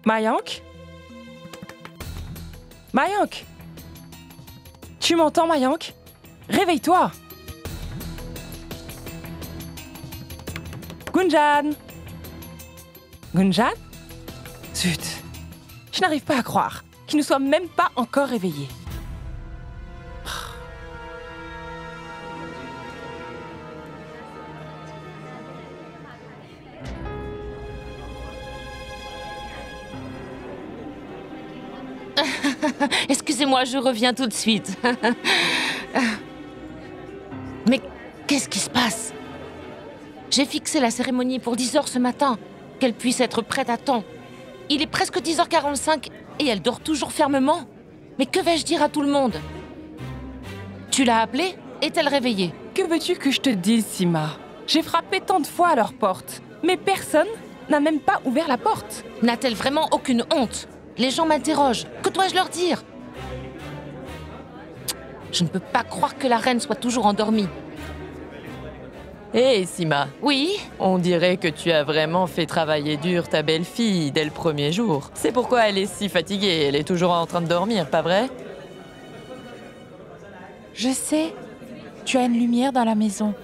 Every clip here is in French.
Mayank? Mayank? Tu m'entends, Mayank? Réveille-toi! Gunjan! Gunjan? Zut! Je n'arrive pas à croire qu'il ne soit même pas encore réveillé. Excusez-moi, je reviens tout de suite. Mais qu'est-ce qui se passe? J'ai fixé la cérémonie pour 10 h ce matin, qu'elle puisse être prête à temps. Il est presque 10 h 45 et elle dort toujours fermement. Mais que vais-je dire à tout le monde? Tu l'as appelée? Est-elle réveillée? Que veux-tu que je te dise, Sima? J'ai frappé tant de fois à leur porte, mais personne n'a même pas ouvert la porte. N'a-t-elle vraiment aucune honte? Les gens m'interrogent. Que dois-je leur dire? Je ne peux pas croire que la reine soit toujours endormie. Hé, Sima. Oui? On dirait que tu as vraiment fait travailler dur ta belle-fille dès le premier jour. C'est pourquoi elle est si fatiguée. Elle est toujours en train de dormir, pas vrai? Je sais, tu as une lumière dans la maison.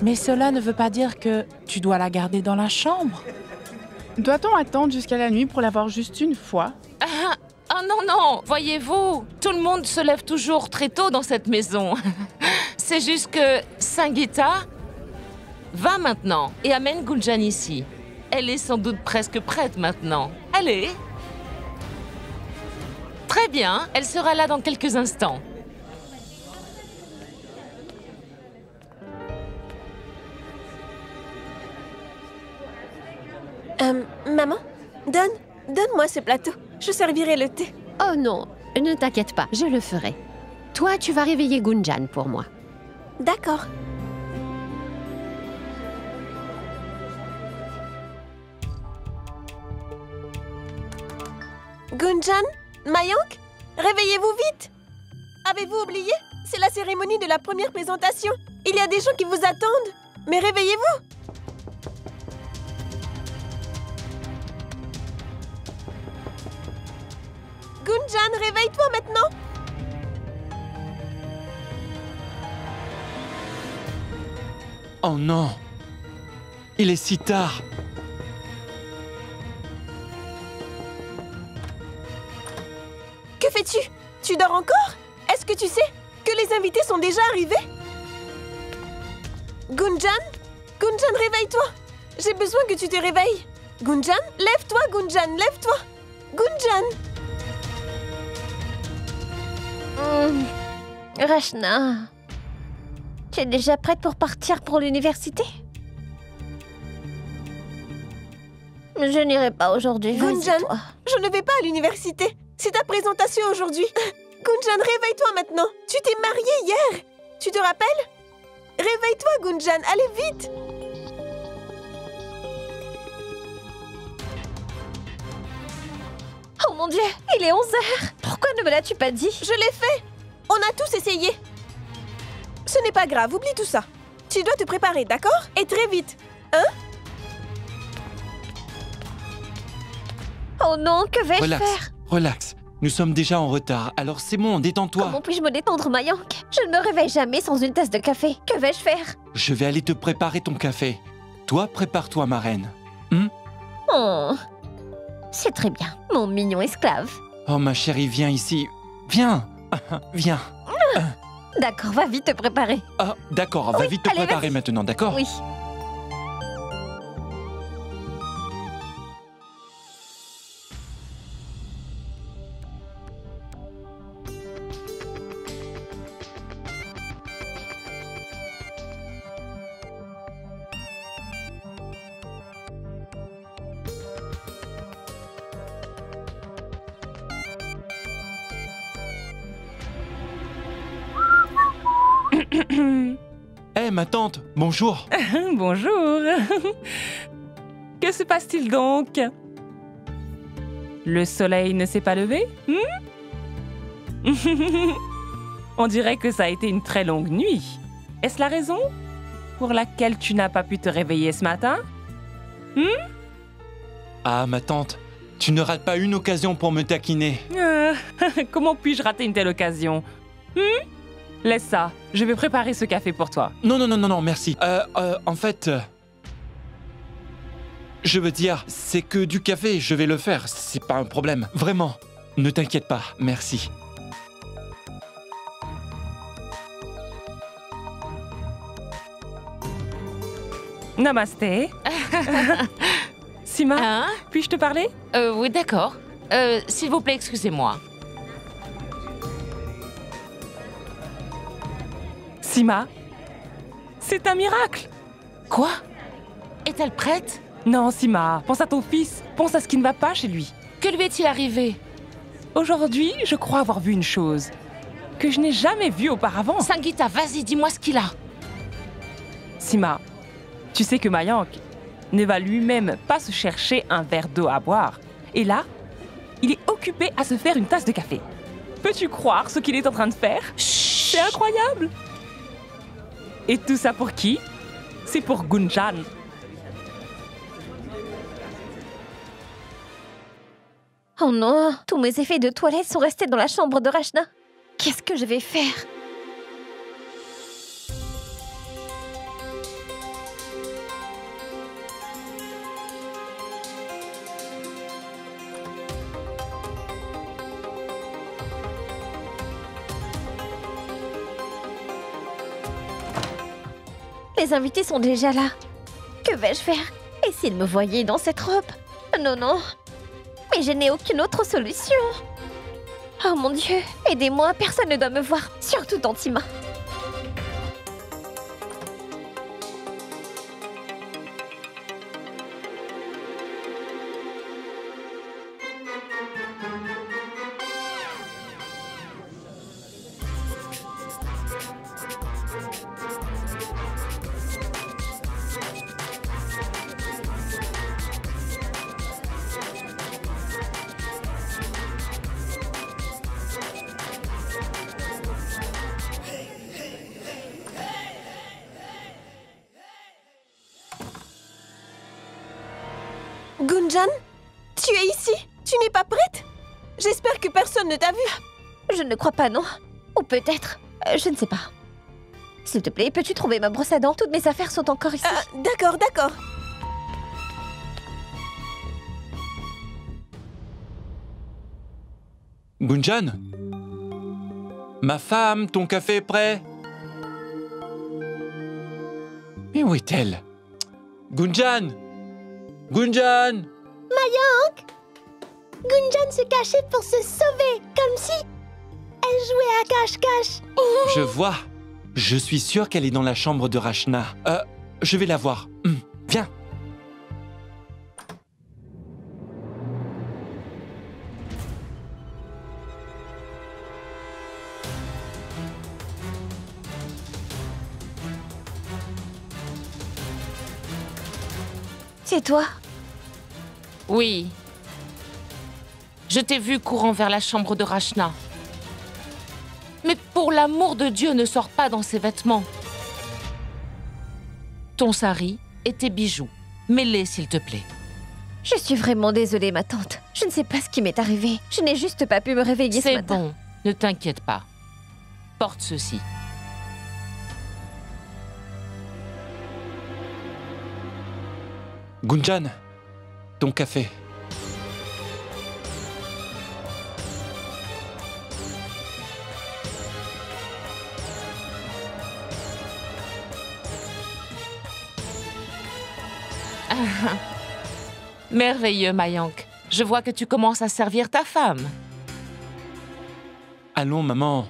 Mais cela ne veut pas dire que tu dois la garder dans la chambre. Doit-on attendre jusqu'à la nuit pour la voir juste une fois? Ah non, non, voyez-vous, tout le monde se lève toujours très tôt dans cette maison. C'est juste que Sangeeta va maintenant et amène Gunjan ici. Elle est sans doute presque prête maintenant. Allez. Très bien, elle sera là dans quelques instants. Maman, donne-moi ce plateau. Je servirai le thé. Oh non, ne t'inquiète pas, je le ferai. Toi, tu vas réveiller Gunjan pour moi. D'accord. Gunjan, Mayank, réveillez-vous vite. Avez-vous oublié? C'est la cérémonie de la première présentation. Il y a des gens qui vous attendent. Mais réveillez-vous. Gunjan, réveille-toi maintenant. Oh non! Il est si tard! Que fais-tu? Tu dors encore? Est-ce que tu sais que les invités sont déjà arrivés? Gunjan? Gunjan, réveille-toi! J'ai besoin que tu te réveilles. Gunjan, lève-toi, Gunjan, lève-toi! Gunjan! Rachna, tu es déjà prête pour partir pour l'université? Je n'irai pas aujourd'hui. Gunjan, je ne vais pas à l'université. C'est ta présentation aujourd'hui. Gunjan, réveille-toi maintenant. Tu t'es mariée hier. Tu te rappelles? Réveille-toi, Gunjan. Allez vite. Oh mon Dieu, il est 11 h. Pourquoi ne me l'as-tu pas dit? Je l'ai fait. On a tous essayé. Ce n'est pas grave, oublie tout ça. Tu dois te préparer, d'accord? Et très vite. Hein? Oh non, que vais-je faire? Relax. Nous sommes déjà en retard, alors c'est bon, détends-toi. Comment puis-je me détendre, Mayank? Je ne me réveille jamais sans une tasse de café. Que vais-je faire? Je vais aller te préparer ton café. Toi, prépare-toi, ma reine. Oh, c'est très bien, mon mignon esclave. Oh, ma chérie, viens ici. Viens. Viens. D'accord, va vite te préparer. Ah, d'accord, va vite te préparer maintenant, d'accord? Oui. Hé, ma tante, bonjour. Bonjour. Que se passe-t-il donc? Le soleil ne s'est pas levé? On dirait que ça a été une très longue nuit. Est-ce la raison pour laquelle tu n'as pas pu te réveiller ce matin? Ah, ma tante, Tu ne rates pas une occasion pour me taquiner. Comment puis-je rater une telle occasion? Laisse ça, je vais préparer ce café pour toi. Non, merci. En fait... je veux dire, c'est que du café, je vais le faire, c'est pas un problème. Vraiment, ne t'inquiète pas, merci. Namasté. Sima, Hein? puis-je te parler? Oui, d'accord. S'il vous plaît, excusez-moi. Sima, c'est un miracle. Quoi? Est-elle prête? Non, Sima, pense à ton fils, pense à ce qui ne va pas chez lui. Que lui est-il arrivé? Aujourd'hui, je crois avoir vu une chose que je n'ai jamais vue auparavant. Sangeeta, vas-y, dis-moi ce qu'il a. Sima, tu sais que Mayank ne va lui-même pas se chercher un verre d'eau à boire. Et là, il est occupé à se faire une tasse de café. Peux-tu croire ce qu'il est en train de faire? C'est incroyable! Et tout ça pour qui? C'est pour Gunjan. Oh non, tous mes effets de toilette sont restés dans la chambre de Rachna. Qu'est-ce que je vais faire? Les invités sont déjà là. Que vais-je faire? Et s'ils me voyaient dans cette robe? Non, non. Mais je n'ai aucune autre solution. Oh mon Dieu, aidez-moi, personne ne doit me voir, surtout Tantima. Gunjan, tu es ici? Tu n'es pas prête? J'espère que personne ne t'a vue. Je ne crois pas, non. Ou peut-être, je ne sais pas. S'il te plaît, peux-tu trouver ma brosse à dents? Toutes mes affaires sont encore ici. D'accord, d'accord. Gunjan? Ma femme, ton café est prêt? Mais où est-elle? Gunjan? Gunjan! Mayank! Gunjan se cachait pour se sauver, comme si elle jouait à cache-cache. Je vois. Je suis sûr qu'elle est dans la chambre de Rachna. Je vais la voir. Viens. C'est toi? Oui. Je t'ai vu courant vers la chambre de Rachna. Mais pour l'amour de Dieu, ne sors pas dans ces vêtements. Ton sari et tes bijoux. Mets-les, s'il te plaît. Je suis vraiment désolée, ma tante. Je ne sais pas ce qui m'est arrivé. Je n'ai juste pas pu me réveiller ce C'est matin. bon, ne t'inquiète pas. Porte ceci. Gunjan, ton café. Merveilleux, Mayank. Je vois que tu commences à servir ta femme. Allons, maman.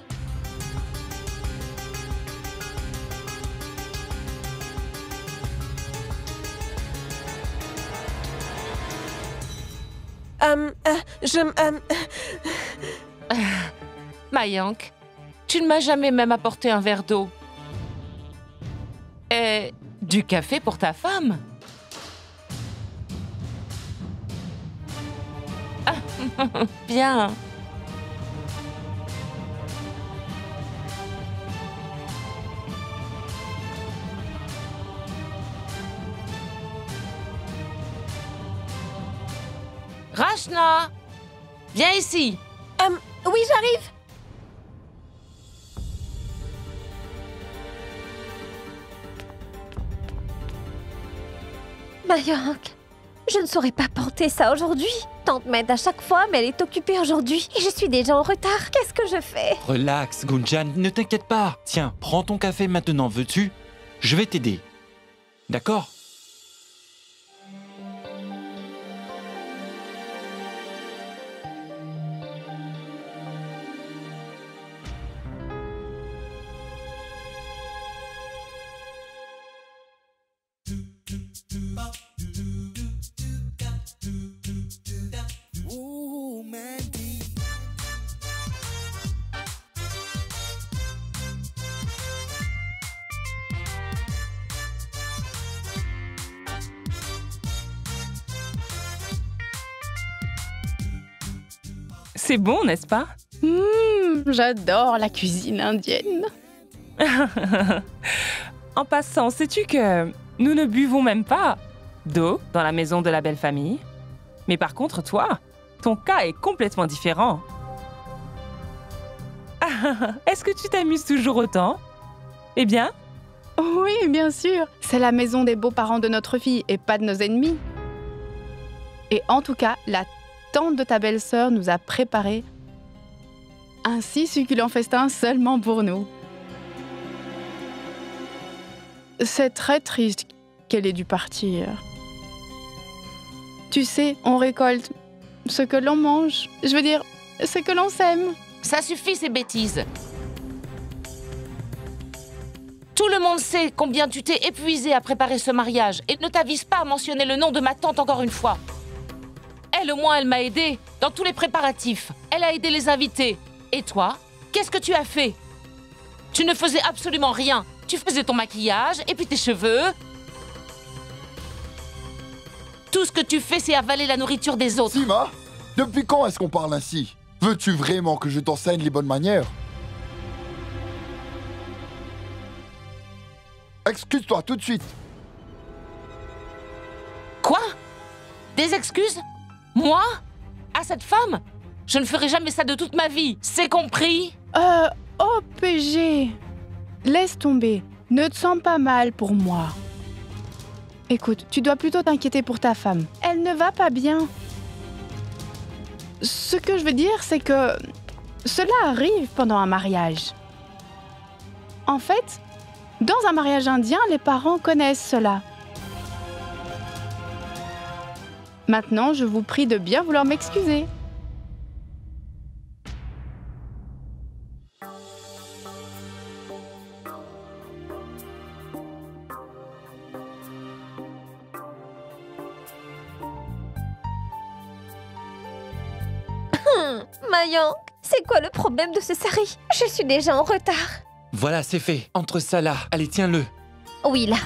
Mayank, tu ne m'as jamais même apporté un verre d'eau. Et du café pour ta femme? Bien. Ashna! Viens ici. Oui, j'arrive. Mayank, je ne saurais pas porter ça aujourd'hui. Tante m'aide à chaque fois, mais elle est occupée aujourd'hui. Et je suis déjà en retard. Qu'est-ce que je fais? Relax, Gunjan, ne t'inquiète pas. Tiens, prends ton café maintenant, veux-tu? Je vais t'aider. D'accord? C'est bon, n'est-ce pas? J'adore la cuisine indienne. En passant, sais-tu que nous ne buvons même pas d'eau dans la maison de la belle famille? Mais par contre, toi, ton cas est complètement différent. Est-ce que tu t'amuses toujours autant? Eh bien, Oui, bien sûr. C'est la maison des beaux-parents de notre fille et pas de nos ennemis. Et en tout cas, la tante de ta belle-sœur nous a préparé un si succulent festin seulement pour nous. C'est très triste qu'elle ait dû partir. Tu sais, on récolte ce que l'on mange. Je veux dire, ce que l'on sème. Ça suffit ces bêtises. Tout le monde sait combien tu t'es épuisée à préparer ce mariage et ne t'avise pas à mentionner le nom de ma tante encore une fois. Elle, au moins, elle m'a aidée dans tous les préparatifs. Elle a aidé les invités. Et toi, qu'est-ce que tu as fait? Tu ne faisais absolument rien. Tu faisais ton maquillage et puis tes cheveux. Tout ce que tu fais, c'est avaler la nourriture des autres. Sima, depuis quand est-ce qu'on parle ainsi? Veux-tu vraiment que je t'enseigne les bonnes manières? Excuse-toi tout de suite. Quoi? Des excuses? Moi? À cette femme? Je ne ferai jamais ça de toute ma vie. C'est compris? Oh PG, laisse tomber. Ne te sens pas mal pour moi. Écoute, tu dois plutôt t'inquiéter pour ta femme. Elle ne va pas bien. Ce que je veux dire, c'est que cela arrive pendant un mariage. En fait, dans un mariage indien, les parents connaissent cela. Maintenant, je vous prie de bien vouloir m'excuser. Mayank, c'est quoi le problème de ce sari? Je suis déjà en retard. Voilà, c'est fait. Entre ça là. Allez, tiens-le. Oui, là.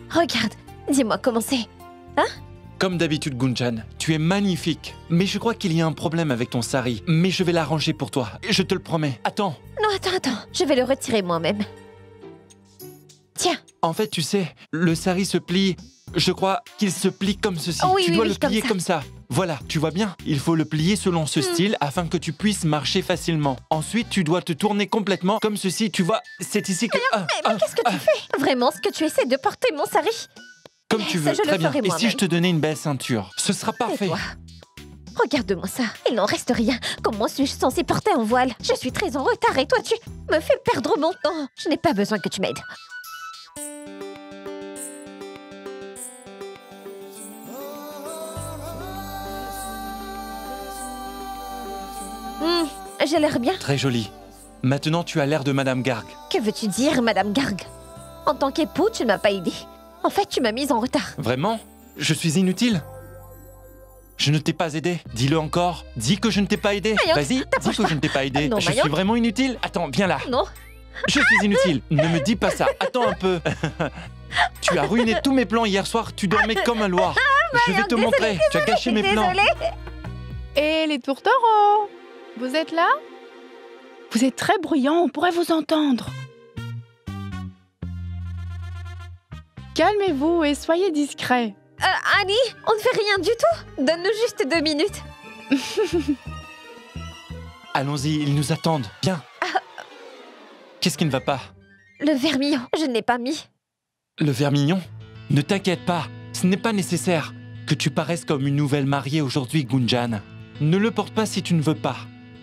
Regarde, dis-moi comment c'est. Hein? Comme d'habitude, Gunjan, tu es magnifique. Mais je crois qu'il y a un problème avec ton sari. Mais je vais l'arranger pour toi. Je te le promets. Attends. Non, attends. Je vais le retirer moi-même. Tiens. En fait, tu sais, le sari se plie... Je crois qu'il se plie comme ceci. Oui, tu dois oui, le plier comme ça. Voilà, tu vois bien. Il faut le plier selon ce style afin que tu puisses marcher facilement. Ensuite, tu dois te tourner complètement comme ceci. Tu vois, c'est ici que... Mais qu'est-ce que tu fais? Vraiment, ce que tu essaies de porter mon sari? Comme tu veux, Ça, je très le bien. ferai Et si moi-même. je te donnais une belle ceinture? Ce sera parfait. Et toi? Regarde-moi ça, il n'en reste rien. Comment suis-je censée porter un voile? Je suis très en retard et toi tu me fais perdre mon temps. Je n'ai pas besoin que tu m'aides. J'ai l'air bien. Très jolie. Maintenant, tu as l'air de Madame Garg. Que veux-tu dire, Madame Garg? En tant qu'époux, tu ne m'as pas aidé. En fait, tu m'as mise en retard. Vraiment? Je suis inutile? Je ne t'ai pas aidé. Dis-le encore. Dis que je ne t'ai pas aidé. Mayank, Vas-y, dis t'approches que pas. je ne t'ai pas aidé. Non, Je Mayank. suis vraiment inutile? Attends, viens là. Non. Je suis inutile. Ne me dis pas ça. Attends un peu. Tu as ruiné tous mes plans hier soir. Tu dormais comme un loir. Je vais te montrer. Tu as gâché mes plans. Désolée. Et les tourtereaux, vous êtes là? Vous êtes très bruyants, on pourrait vous entendre. Calmez-vous et soyez discrets. Annie, on ne fait rien du tout. Donne-nous juste 2 minutes. Allons-y, ils nous attendent. Viens. Qu'est-ce qui ne va pas? Le vermillon, je ne l'ai pas mis. Le vermillon? Ne t'inquiète pas, ce n'est pas nécessaire que tu paraisses comme une nouvelle mariée aujourd'hui, Gunjan. Ne le porte pas si tu ne veux pas.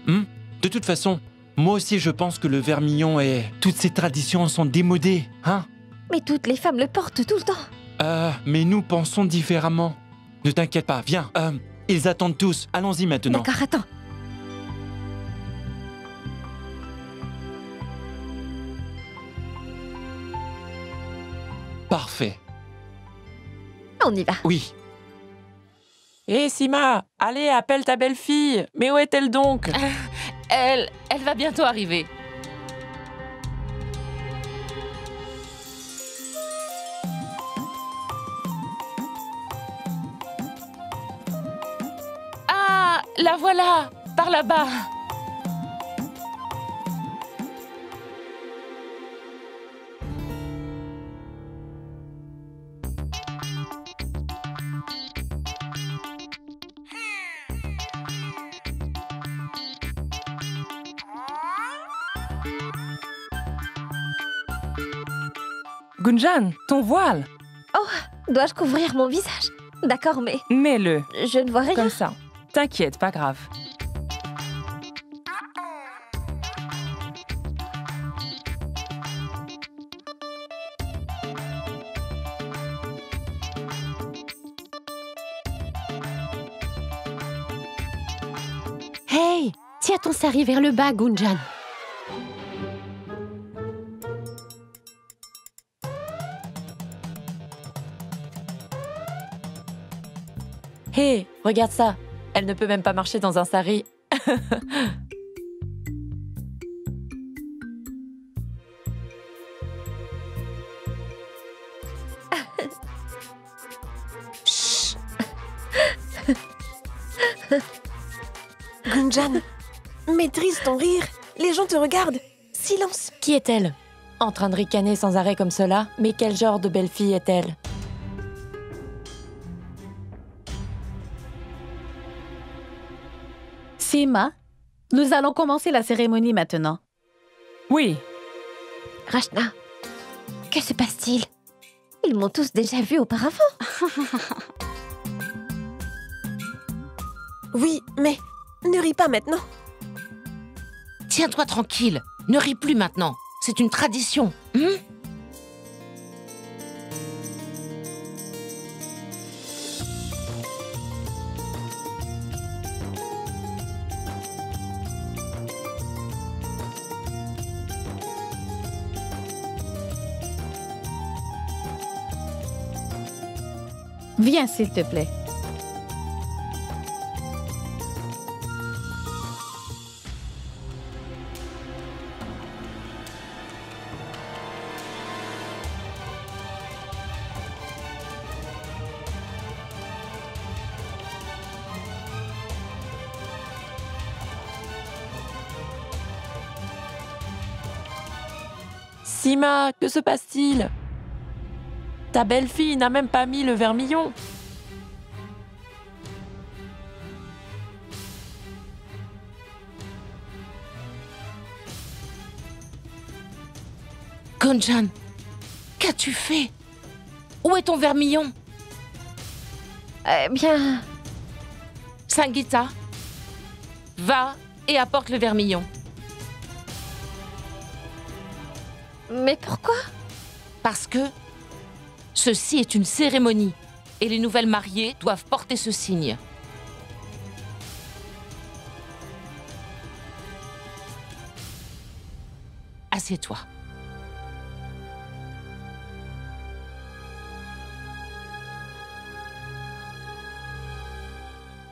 De toute façon, moi aussi je pense que le vermillon et toutes ces traditions sont démodées, hein? Mais toutes les femmes le portent tout le temps. Mais nous pensons différemment. Ne t'inquiète pas, viens. Ils attendent tous. Allons-y maintenant. D'accord, attends. Parfait. On y va. Oui. Hé Sima, allez, appelle ta belle-fille. Mais où est-elle donc? Elle va bientôt arriver. Ah, la voilà, par là-bas. Gunjan, ton voile. Dois-je couvrir mon visage? D'accord, mais Mets-le, je ne vois rien. comme ça. T'inquiète, pas grave. Hey, tiens ton sari vers le bas, Gunjan. Hé, regarde ça. Elle ne peut même pas marcher dans un sari. Gunjan, maîtrise ton rire. Les gens te regardent. Silence. Qui est-elle? En train de ricaner sans arrêt comme cela? Mais quel genre de belle fille est-elle? Sima, nous allons commencer la cérémonie maintenant. Oui, Rachna, que se passe-t-il? Ils m'ont tous déjà vu auparavant. Oui, mais ne ris pas maintenant. Tiens-toi tranquille. Ne ris plus maintenant. C'est une tradition. Viens, s'il te plaît. Sima, que se passe-t-il? Ta belle-fille n'a même pas mis le vermillon. Gunjan, qu'as-tu fait? Où est ton vermillon? Eh bien, Sangeeta, va et apporte le vermillon. mais pourquoi? Parce que ceci est une cérémonie et les nouvelles mariées doivent porter ce signe. Assieds-toi.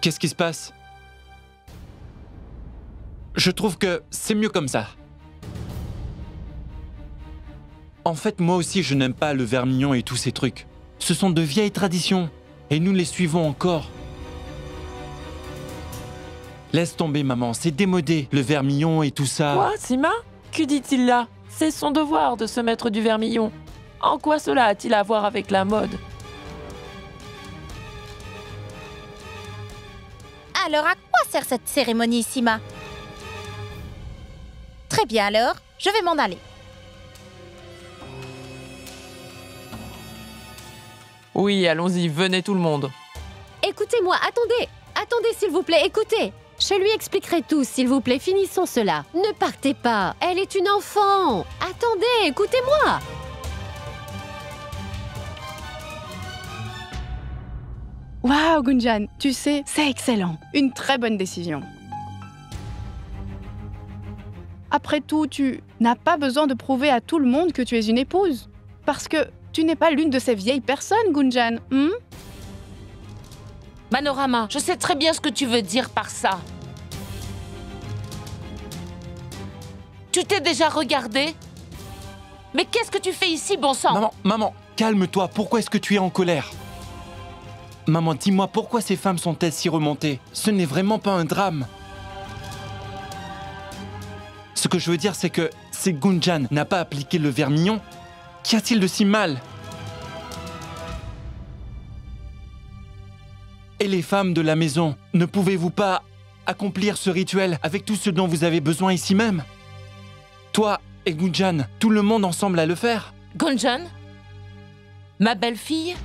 Qu'est-ce qui se passe? Je trouve que c'est mieux comme ça. En fait, moi aussi, je n'aime pas le vermillon et tous ces trucs. Ce sont de vieilles traditions, et nous les suivons encore. Laisse tomber, maman, c'est démodé, le vermillon et tout ça. Quoi, Sima? Que dit-il là? C'est son devoir de se mettre du vermillon. En quoi cela a-t-il à voir avec la mode? Alors à quoi sert cette cérémonie, Sima? Très bien alors, je vais m'en aller. Oui, allons-y, venez tout le monde. Écoutez-moi, attendez. Attendez, s'il vous plaît, écoutez. Je lui expliquerai tout, s'il vous plaît, finissons cela. Ne partez pas, elle est une enfant. Attendez, écoutez-moi. Waouh, Gunjan, tu sais, c'est excellent. Une très bonne décision. Après tout, tu n'as pas besoin de prouver à tout le monde que tu es une épouse. Parce que tu n'es pas l'une de ces vieilles personnes, Gunjan. Manorama, je sais très bien ce que tu veux dire par ça. Tu t'es déjà regardé? Mais qu'est-ce que tu fais ici, bon sang? Maman, calme-toi. Pourquoi est-ce que tu es en colère? Maman, dis-moi, pourquoi ces femmes sont-elles si remontées? Ce n'est vraiment pas un drame. Ce que je veux dire, c'est que si Gunjan n'a pas appliqué le vermillon, qu'y a-t-il de si mal? Et les femmes de la maison, ne pouvez-vous pas accomplir ce rituel avec tout ce dont vous avez besoin ici même? Toi et Gunjan, tout le monde ensemble à le faire. Gunjan? Ma belle-fille?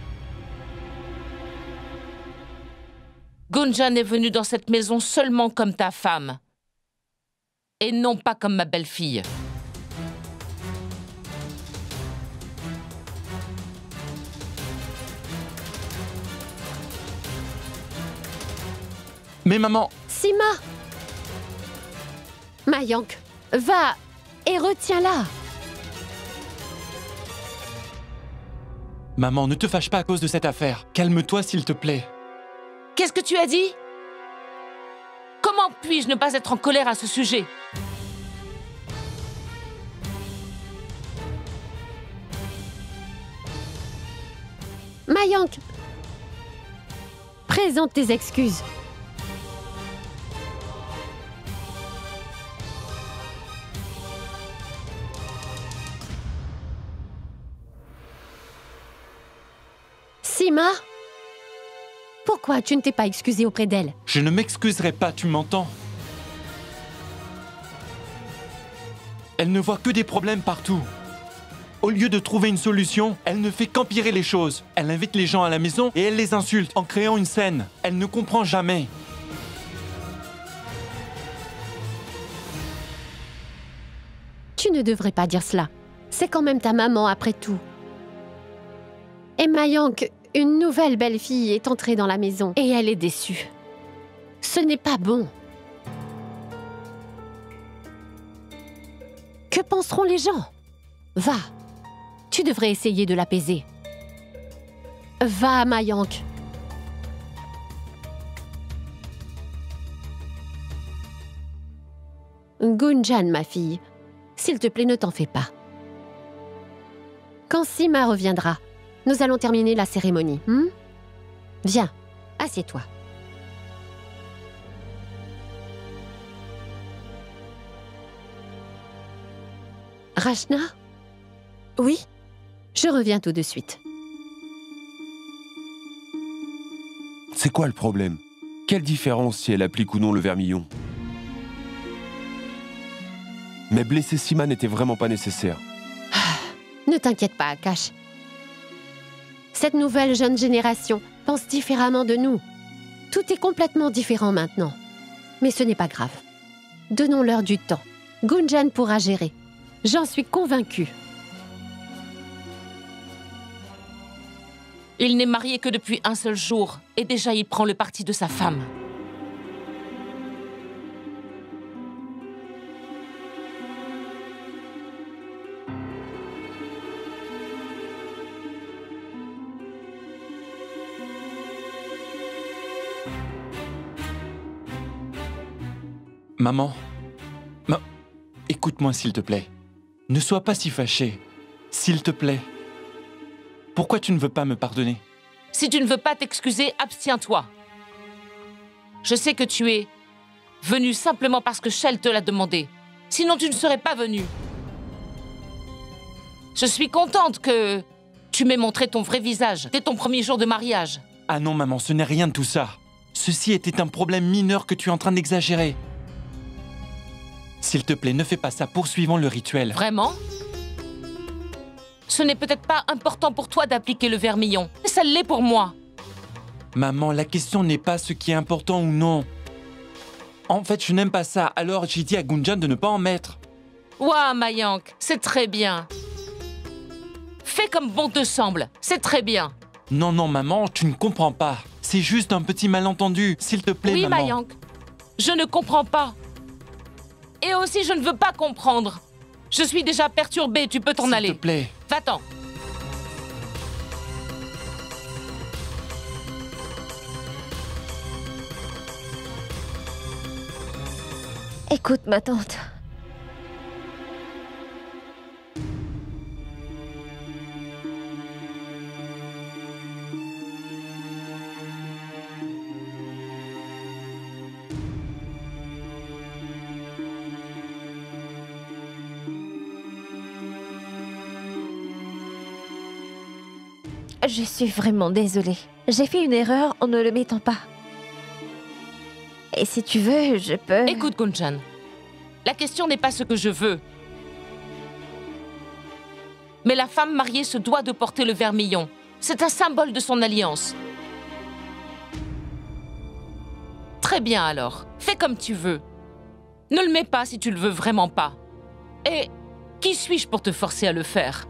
Gunjan est venue dans cette maison seulement comme ta femme. Et non pas comme ma belle-fille. Mais maman... Sima! Mayank, va et retiens-la. Maman, ne te fâche pas à cause de cette affaire. Calme-toi, s'il te plaît. Qu'est-ce que tu as dit? Comment puis-je ne pas être en colère à ce sujet? Mayank, présente tes excuses. Sima, pourquoi tu ne t'es pas excusée auprès d'elle? Je ne m'excuserai pas, tu m'entends? Elle ne voit que des problèmes partout. Au lieu de trouver une solution, elle ne fait qu'empirer les choses. Elle invite les gens à la maison et elle les insulte en créant une scène. Elle ne comprend jamais. Tu ne devrais pas dire cela. C'est quand même ta maman après tout. Et Mayank, une nouvelle belle-fille est entrée dans la maison et elle est déçue. Ce n'est pas bon. Que penseront les gens? Va, tu devrais essayer de l'apaiser. Va, Mayank. Gunjan, ma fille, s'il te plaît, ne t'en fais pas. Quand Sima reviendra, nous allons terminer la cérémonie. Viens, assieds-toi. Rachna? Oui? Je reviens tout de suite. C'est quoi le problème? Quelle différence si elle applique ou non le vermillon? Mais blesser Sima n'était vraiment pas nécessaire. Ne t'inquiète pas, Akash. Cette nouvelle jeune génération pense différemment de nous. Tout est complètement différent maintenant. Mais ce n'est pas grave. Donnons-leur du temps. Gunjan pourra gérer. J'en suis convaincue. Il n'est marié que depuis un seul jour, et déjà il prend le parti de sa femme. Maman, écoute-moi s'il te plaît. Ne sois pas si fâchée. S'il te plaît. Pourquoi tu ne veux pas me pardonner? Si tu ne veux pas t'excuser, abstiens-toi. Je sais que tu es venu simplement parce que Shell te l'a demandé. Sinon, tu ne serais pas venu. Je suis contente que tu m'aies montré ton vrai visage dès ton premier jour de mariage. Ah non, maman, ce n'est rien de tout ça. Ceci était un problème mineur que tu es en train d'exagérer. S'il te plaît, ne fais pas ça. Poursuivons le rituel. Vraiment? Ce n'est peut-être pas important pour toi d'appliquer le vermillon, mais ça l'est pour moi. Maman, la question n'est pas ce qui est important ou non. En fait, je n'aime pas ça, alors j'ai dit à Gunjan de ne pas en mettre. Ouah, Mayank, c'est très bien. Fais comme bon te semble, c'est très bien. Non, non, maman, tu ne comprends pas. C'est juste un petit malentendu. S'il te plaît, oui, maman. Mayank, je ne comprends pas. Et aussi, je ne veux pas comprendre. Je suis déjà perturbée, tu peux t'en aller. S'il te plaît. Va-t'en. Écoute, ma tante. Je suis vraiment désolée. J'ai fait une erreur en ne le mettant pas. Et si tu veux, je peux... Écoute, Gunjan. La question n'est pas ce que je veux. Mais la femme mariée se doit de porter le vermillon. C'est un symbole de son alliance. Très bien alors. Fais comme tu veux. Ne le mets pas si tu le veux vraiment pas. Et qui suis-je pour te forcer à le faire ?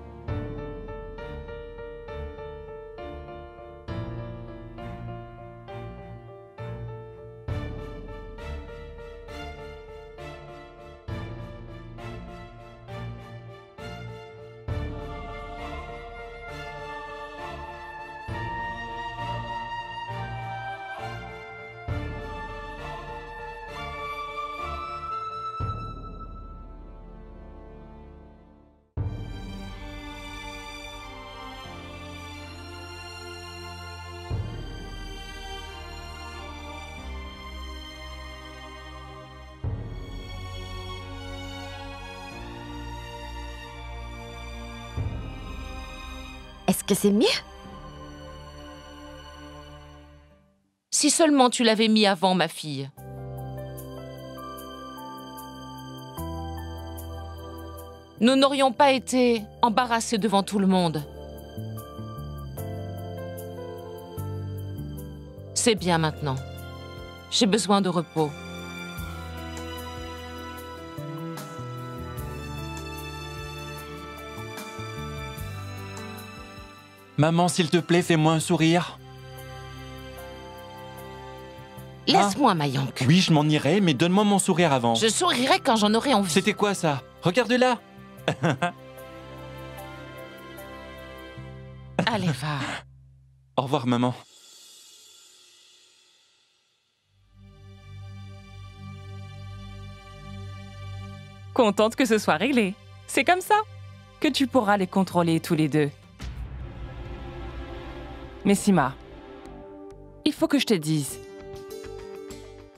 Est-ce que c'est mieux? Si seulement tu l'avais mis avant, ma fille. Nous n'aurions pas été embarrassés devant tout le monde. C'est bien maintenant. J'ai besoin de repos. Maman, s'il te plaît, fais-moi un sourire. Laisse-moi, Mayank. Oui, je m'en irai, mais donne-moi mon sourire avant. Je sourirai quand j'en aurai envie. C'était quoi ça? Regarde-la. Allez, va. Au revoir, maman. Contente que ce soit réglé. C'est comme ça que tu pourras les contrôler tous les deux. Mais Sima, il faut que je te dise,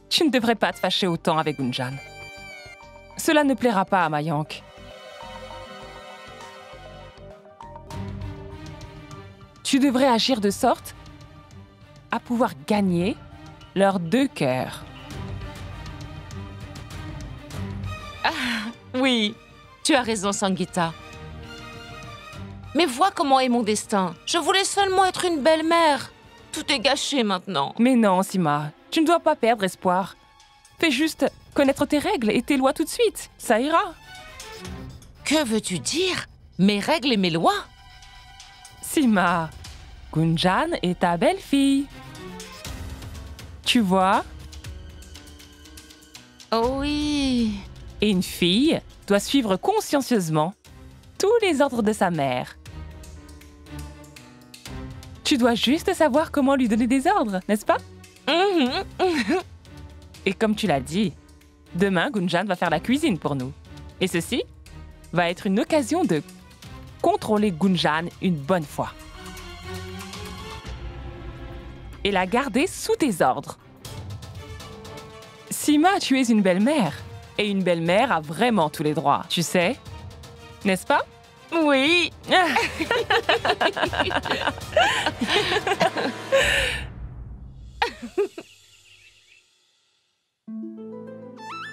tu ne devrais pas te fâcher autant avec Gunjan. Cela ne plaira pas à Mayank. Tu devrais agir de sorte à pouvoir gagner leurs deux cœurs. Ah, oui, tu as raison, Sangeeta. Mais vois comment est mon destin. Je voulais seulement être une belle-mère. Tout est gâché maintenant. Mais non, Sima, tu ne dois pas perdre espoir. Fais juste connaître tes règles et tes lois tout de suite. Ça ira. Que veux-tu dire? Mes règles et mes lois? Sima, Gunjan est ta belle-fille. Tu vois? Oh oui. Et une fille doit suivre consciencieusement tous les ordres de sa mère. Tu dois juste savoir comment lui donner des ordres, n'est-ce pas? Et comme tu l'as dit, demain, Gunjan va faire la cuisine pour nous. Et ceci va être une occasion de contrôler Gunjan une bonne fois. Et la garder sous tes ordres. Sima, tu es une belle-mère. Et une belle-mère a vraiment tous les droits, tu sais? N'est-ce pas? Oui.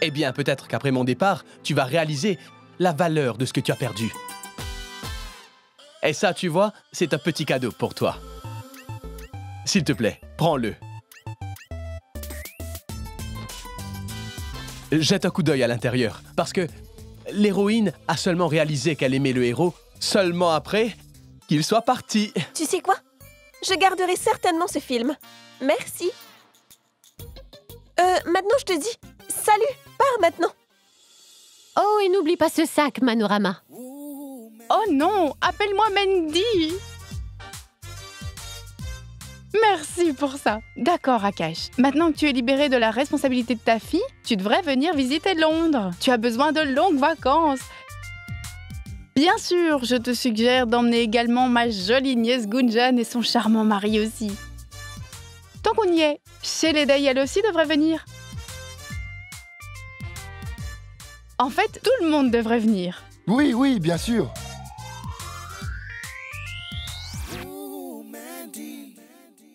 Eh bien, peut-être qu'après mon départ, tu vas réaliser la valeur de ce que tu as perdu. Et ça, tu vois, c'est un petit cadeau pour toi. S'il te plaît, prends-le. Jette un coup d'œil à l'intérieur, parce que l'héroïne a seulement réalisé qu'elle aimait le héros seulement après qu'il soit parti. Tu sais quoi? Je garderai certainement ce film. Merci. Maintenant, je te dis salut, pars maintenant. Oh, et n'oublie pas ce sac, Manorama. Oh non, appelle-moi Mandy. Merci pour ça. D'accord, Akash. Maintenant que tu es libéré de la responsabilité de ta fille, tu devrais venir visiter Londres. Tu as besoin de longues vacances. Bien sûr, je te suggère d'emmener également ma jolie nièce Gunjan et son charmant mari aussi. Tant qu'on y est, Sheleda, elle aussi devrait venir. En fait, tout le monde devrait venir. Oui, oui, bien sûr.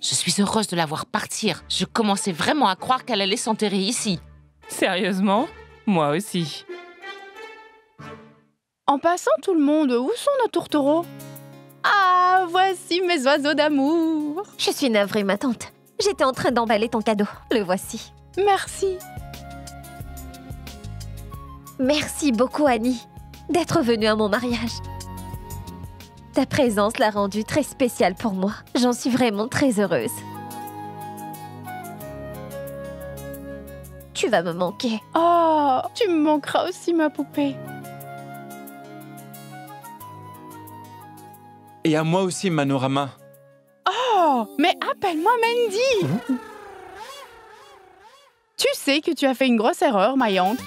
Je suis heureuse de la voir partir. Je commençais vraiment à croire qu'elle allait s'enterrer ici. Sérieusement? Moi aussi. En passant tout le monde, où sont nos tourtereaux? Ah, voici mes oiseaux d'amour. Je suis navrée, ma tante. J'étais en train d'emballer ton cadeau. Le voici. Merci. Merci beaucoup, Annie, d'être venue à mon mariage. Ta présence l'a rendu très spécial pour moi. J'en suis vraiment très heureuse. Tu vas me manquer. Oh, tu me manqueras aussi, ma poupée. Et à moi aussi, Manorama. Oh, mais appelle-moi Mandy. Tu sais que tu as fait une grosse erreur, Mayank.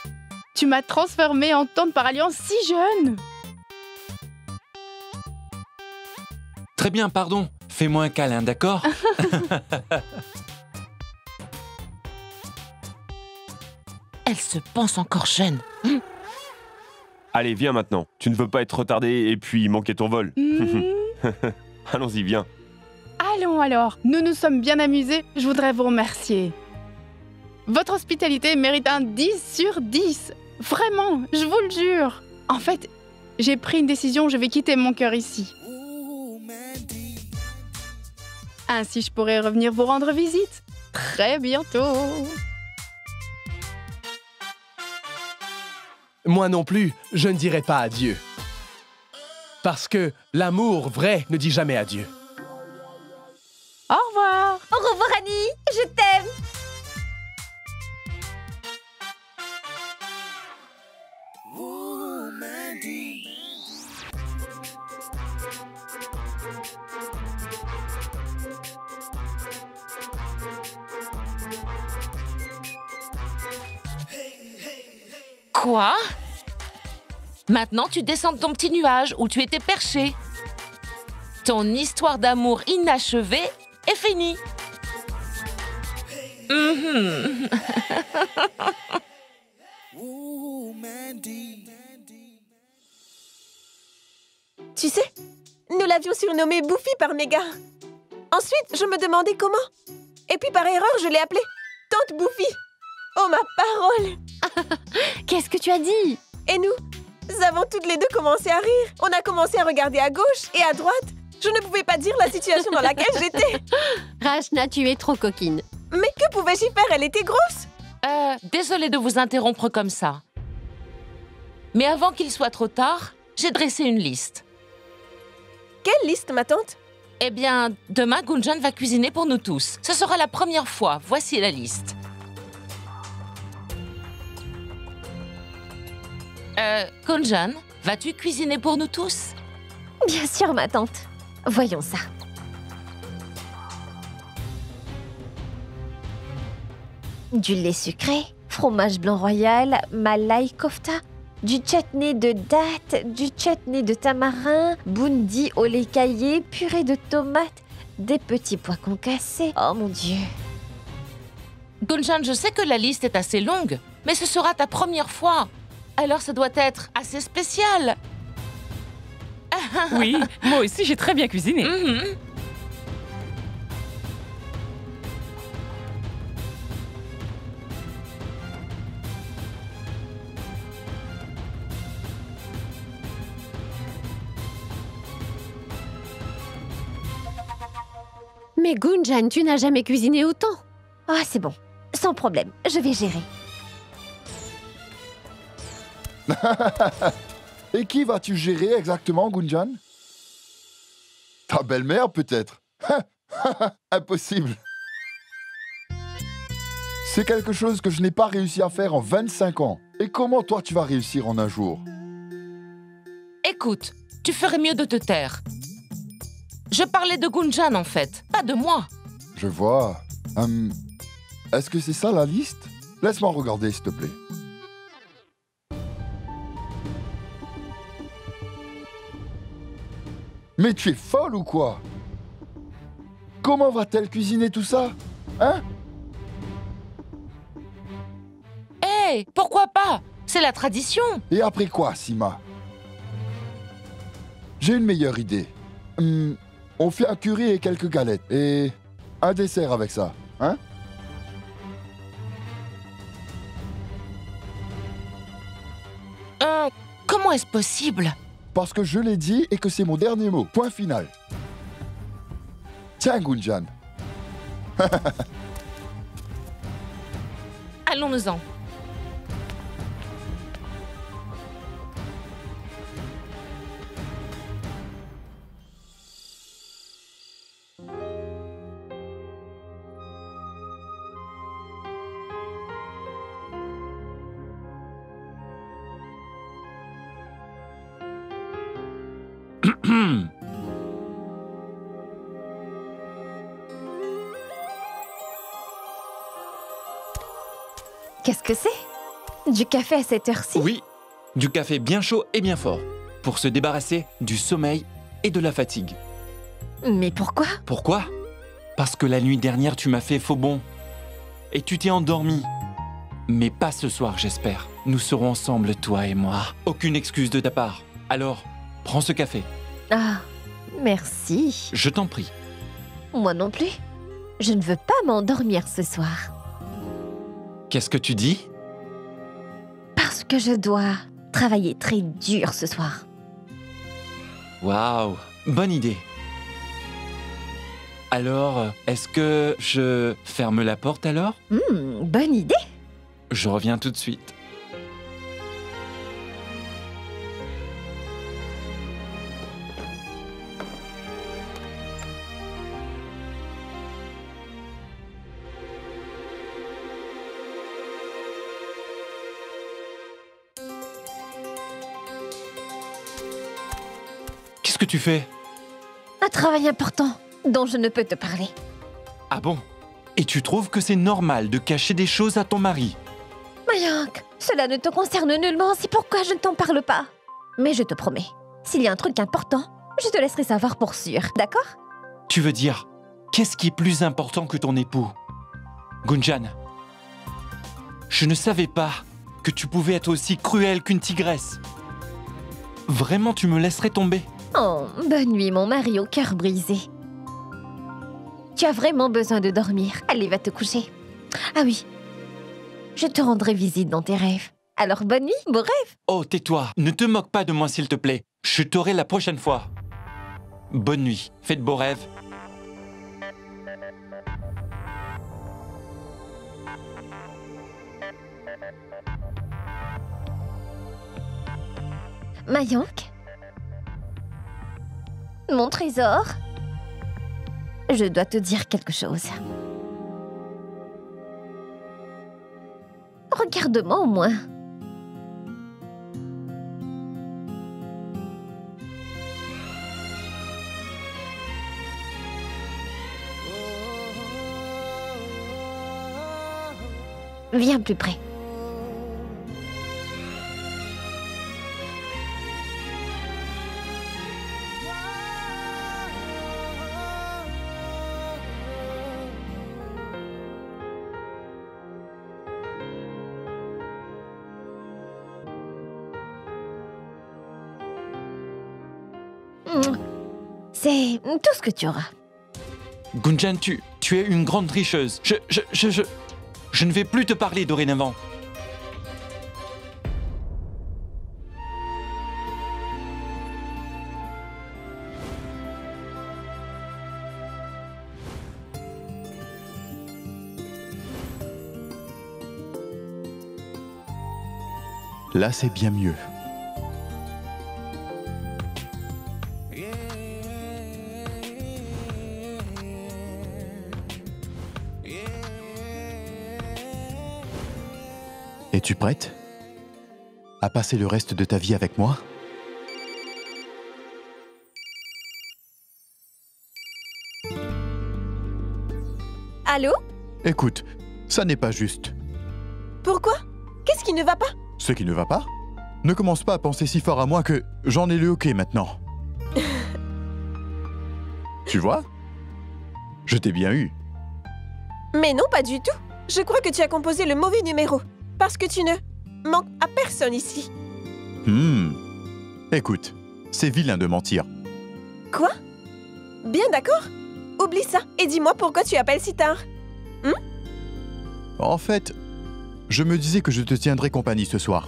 Tu m'as transformée en tante par alliance si jeune. Très bien, pardon. Fais-moi un câlin, d'accord? Elle se pense encore jeune. Allez, viens maintenant. Tu ne veux pas être retardé et puis manquer ton vol. Allons-y, viens. Allons alors, nous nous sommes bien amusés. Je voudrais vous remercier. Votre hospitalité mérite un 10 sur 10. Vraiment, je vous le jure. En fait, j'ai pris une décision, je vais quitter mon cœur ici. Ainsi, je pourrai revenir vous rendre visite très bientôt. Moi non plus, je ne dirai pas adieu. Parce que l'amour vrai ne dit jamais adieu. Au revoir. Au revoir, Annie. Je t'aime. Quoi? Maintenant, tu descends de ton petit nuage où tu étais perché. Ton histoire d'amour inachevée est finie. Tu sais, nous l'avions surnommée Buffy par mes gars. Ensuite, je me demandais comment. Et puis par erreur, je l'ai appelée Tante Buffy. Oh ma parole! Qu'est-ce que tu as dit? Et nous avons toutes les deux commencé à rire. On a commencé à regarder à gauche et à droite. Je ne pouvais pas dire la situation dans laquelle j'étais. Rachna, tu es trop coquine. Mais que pouvais-je y faire? Elle était grosse. Désolée de vous interrompre comme ça. Mais avant qu'il soit trop tard, j'ai dressé une liste. Quelle liste, ma tante? Eh bien, demain, Gunjan va cuisiner pour nous tous. Ce sera la première fois. Voici la liste. Gunjan, vas-tu cuisiner pour nous tous? Bien sûr, ma tante. Voyons ça. Du lait sucré, fromage blanc royal, malai kofta, du chutney de date, du chutney de tamarin, bundi au lait caillé, purée de tomates, des petits pois concassés. Oh mon Dieu! Gunjan, je sais que la liste est assez longue, mais ce sera ta première fois. Alors ça doit être assez spécial. Oui, moi aussi j'ai très bien cuisiné. Mais Gunjan, tu n'as jamais cuisiné autant. Ah, c'est bon. Sans problème, je vais gérer. Et qui vas-tu gérer exactement, Gunjan? Ta belle-mère, peut-être? Impossible. C'est quelque chose que je n'ai pas réussi à faire en 25 ans. Et comment toi, tu vas réussir en un jour? Écoute, tu ferais mieux de te taire. Je parlais de Gunjan, en fait, pas de moi. Je vois. Est-ce que c'est ça la liste? Laisse-moi regarder, s'il te plaît. Mais tu es folle ou quoi? Comment va-t-elle cuisiner tout ça? Hein? Hé, pourquoi pas? C'est la tradition. Et après quoi, Sima? J'ai une meilleure idée. On fait un curry et quelques galettes. Et un dessert avec ça, hein? Comment est-ce possible? Parce que je l'ai dit et que c'est mon dernier mot. Point final. Tiens, Gunjan. Allons-nous-en. Qu'est-ce que c'est? Du café à cette heure-ci? Oui, du café bien chaud et bien fort, pour se débarrasser du sommeil et de la fatigue. Mais pourquoi? Pourquoi? Parce que la nuit dernière, tu m'as fait faux bond. Et tu t'es endormi. Mais pas ce soir, j'espère. Nous serons ensemble, toi et moi. Aucune excuse de ta part. Alors, prends ce café. Ah, merci. Je t'en prie. Moi non plus. Je ne veux pas m'endormir ce soir. Qu'est-ce que tu dis? Parce que je dois travailler très dur ce soir. Waouh, bonne idée. Alors, est-ce que je ferme la porte alors? Bonne idée. Je reviens tout de suite. Qu'est-ce que tu fais? Un travail important dont je ne peux te parler. Ah bon? Et tu trouves que c'est normal de cacher des choses à ton mari? Mayank, cela ne te concerne nullement, c'est pourquoi je ne t'en parle pas. Mais je te promets, s'il y a un truc important, je te laisserai savoir pour sûr, d'accord? Tu veux dire, qu'est-ce qui est plus important que ton époux? Gunjan, je ne savais pas que tu pouvais être aussi cruelle qu'une tigresse. Vraiment, tu me laisserais tomber? Oh, bonne nuit, mon mari au cœur brisé. Tu as vraiment besoin de dormir. Allez, va te coucher. Ah oui, je te rendrai visite dans tes rêves. Alors bonne nuit, beau rêve. Oh, tais-toi, ne te moque pas de moi s'il te plaît. Je t'aurai la prochaine fois. Bonne nuit, fais de beaux rêves. Mayank, mon trésor, je dois te dire quelque chose. Regarde-moi au moins. Viens plus près. C'est tout ce que tu auras. Gunjan, tu es une grande tricheuse. Je ne vais plus te parler dorénavant. Là, c'est bien mieux. Es-tu prête à passer le reste de ta vie avec moi? Allô? Écoute, ça n'est pas juste. Pourquoi? Qu'est-ce qui ne va pas? Ce qui ne va pas? Ne commence pas à penser si fort à moi que j'en ai le hockey maintenant. Tu vois? Je t'ai bien eu. Mais non, pas du tout. Je crois que tu as composé le mauvais numéro. Parce que tu ne manques à personne ici. Écoute, c'est vilain de mentir. Quoi? Bien d'accord. Oublie ça et dis-moi pourquoi tu appelles si tard. En fait, je me disais que je te tiendrais compagnie ce soir.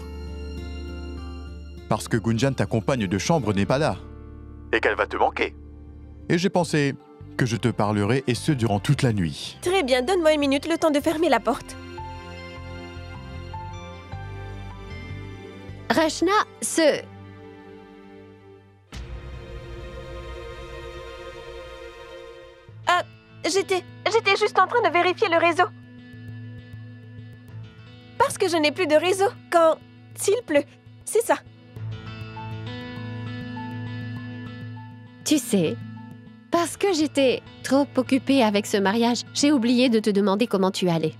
Parce que Gunjan, ta compagne de chambre, n'est pas là. Et qu'elle va te manquer. Et j'ai pensé que je te parlerai, et ce durant toute la nuit. Très bien, donne-moi une minute, le temps de fermer la porte. Rachna, J'étais juste en train de vérifier le réseau. Parce que je n'ai plus de réseau quand il pleut. C'est ça. Tu sais, parce que j'étais trop occupée avec ce mariage, j'ai oublié de te demander comment tu allais.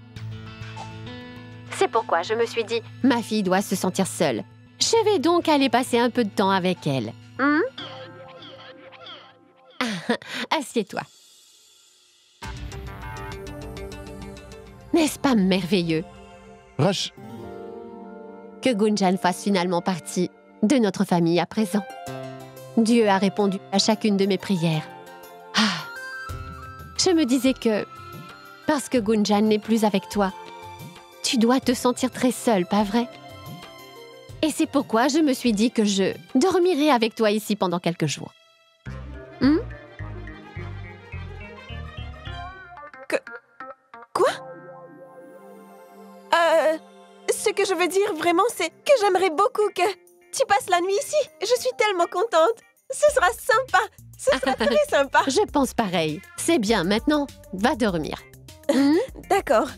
C'est pourquoi je me suis dit, ma fille doit se sentir seule. Je vais donc aller passer un peu de temps avec elle. Assieds-toi. N'est-ce pas merveilleux? Que Gunjan fasse finalement partie de notre famille à présent. Dieu a répondu à chacune de mes prières. Je me disais que, parce que Gunjan n'est plus avec toi, tu dois te sentir très seule, pas vrai? Et c'est pourquoi je me suis dit que je dormirai avec toi ici pendant quelques jours. Quoi? Ce que je veux dire vraiment, c'est que j'aimerais beaucoup que tu passes la nuit ici. Je suis tellement contente. Ce sera sympa. Ce sera très sympa. Je pense pareil. C'est bien, maintenant, va dormir. D'accord.